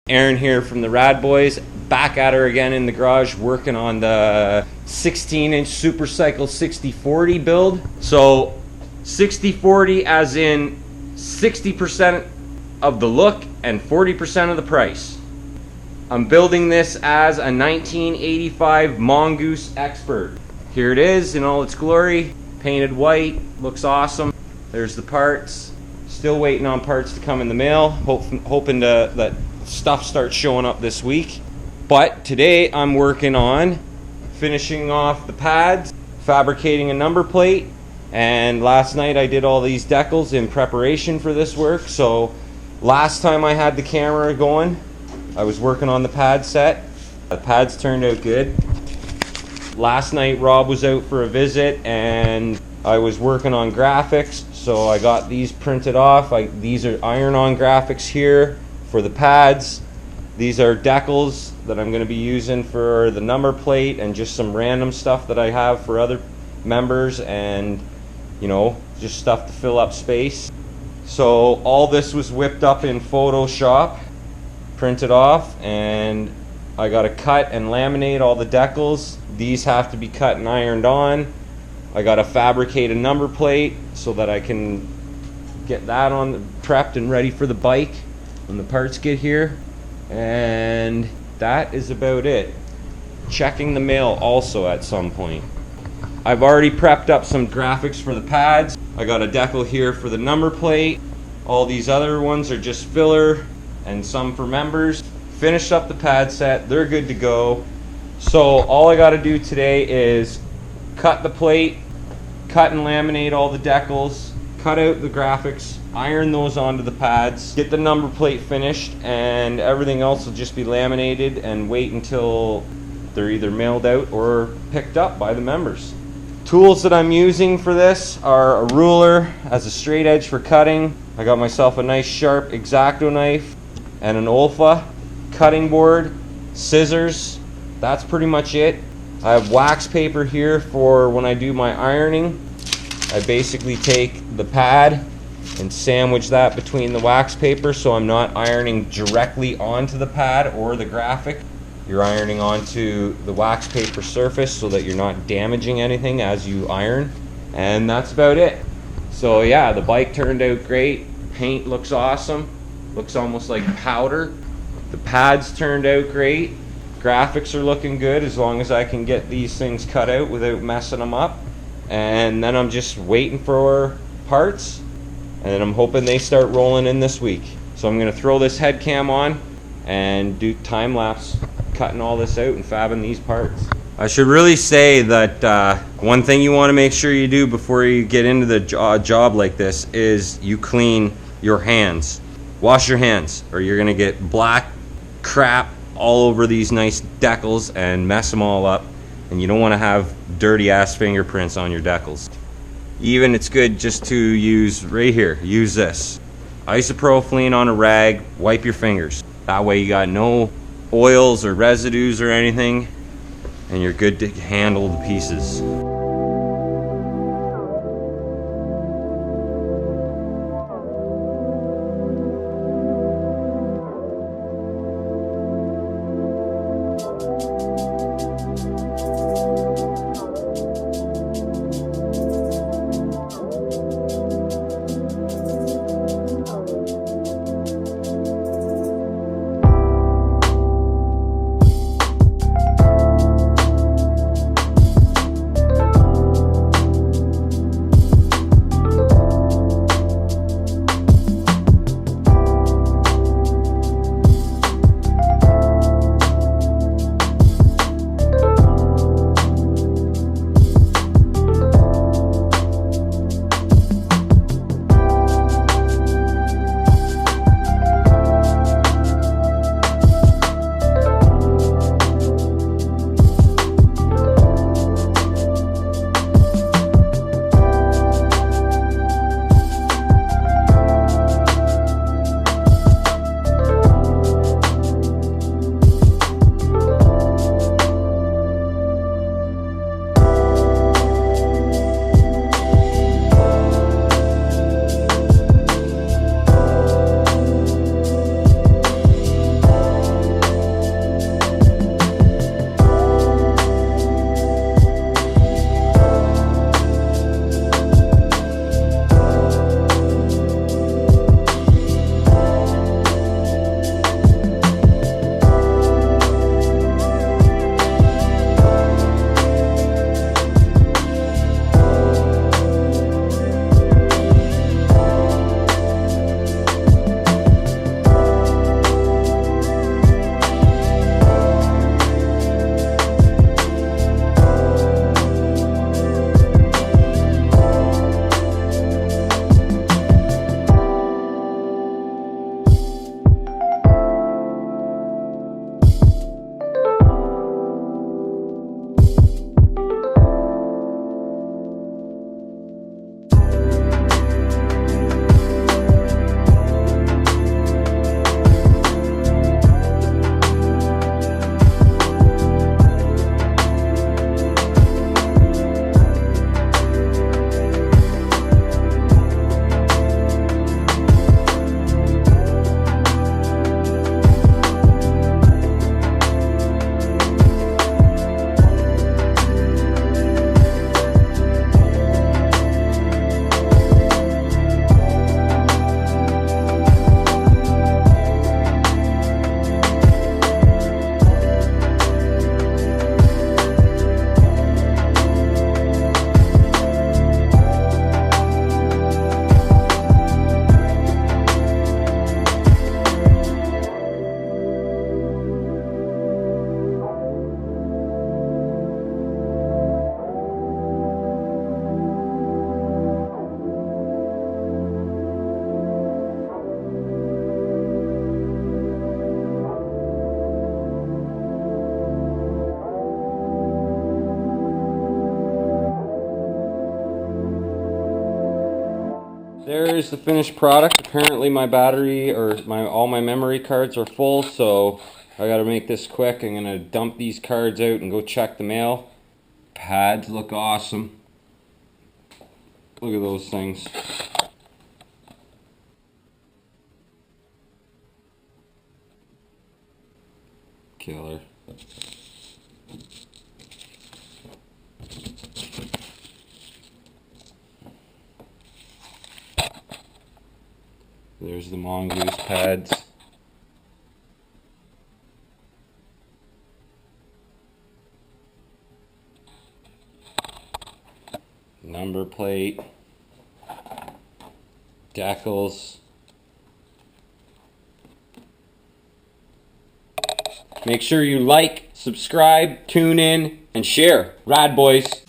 Aaron here from the RadBoyz, back at her again in the garage working on the 16-inch Supercycle 6040 build. So 6040 as in 60% of the look and 40% of the price. I'm building this as a 1985 Mongoose Expert. Here it is in all its glory, painted white, looks awesome. There's the parts. Still waiting on parts to come in the mail, hoping that stuff starts showing up this week. But today I'm working on finishing off the pads, fabricating a number plate, and last night I did all these decals in preparation for this work. So last time I had the camera going, I was working on the pad set. The pads turned out good. Last night Rob was out for a visit and I was working on graphics, so I got these printed off. These are iron-on graphics here for the pads. These are decals that I'm going to be using for the number plate and just some random stuff that I have for other members, and you know, just stuff to fill up space. So all this was whipped up in Photoshop, printed off, and I got to cut and laminate all the decals. These have to be cut and ironed on. I got to fabricate a number plate so that I can get that on prepped and ready for the bike when the parts get here. And that is about it. Checking the mail also at some point. I've already prepped up some graphics for the pads. I got a decal here for the number plate. All these other ones are just filler and some for members. Finished up the pad set, they're good to go. So all I got to do today is cut the plate, cut and laminate all the decals, cut out the graphics, iron those onto the pads, get the number plate finished, and everything else will just be laminated and wait until they're either mailed out or picked up by the members. Tools that I'm using for this are a ruler as a straight edge for cutting. I got myself a nice sharp X-Acto knife and an Olfa, cutting board, scissors. That's pretty much it. I have wax paper here for when I do my ironing. I basically take the pad and sandwich that between the wax paper so I'm not ironing directly onto the pad or the graphic. You're ironing onto the wax paper surface so that you're not damaging anything as you iron. And that's about it. So yeah, the bike turned out great. Paint looks awesome. Looks almost like powder. The pads turned out great. Graphics are looking good as long as I can get these things cut out without messing them up. And then I'm just waiting for parts, and I'm hoping they start rolling in this week. So I'm going to throw this head cam on and do time lapse cutting all this out and fabbing these parts. I should really say that one thing you want to make sure you do before you get into the job like this is you clean your hands. Wash your hands or you're going to get black crap all over these nice decals and mess them all up, and you don't want to have dirty ass fingerprints on your decals. Even it's good just to use right here, use this isopropylene on a rag, wipe your fingers. That way you got no oils or residues or anything, and you're good to handle the pieces. here's the finished product. Apparently my battery or all my memory cards are full, so I gotta make this quick. I'm gonna dump these cards out and go check the mail. Pads look awesome. Look at those things. Killer. There's the Mongoose pads. Number plate. Decals. Make sure you like, subscribe, tune in, and share. RadBoyz.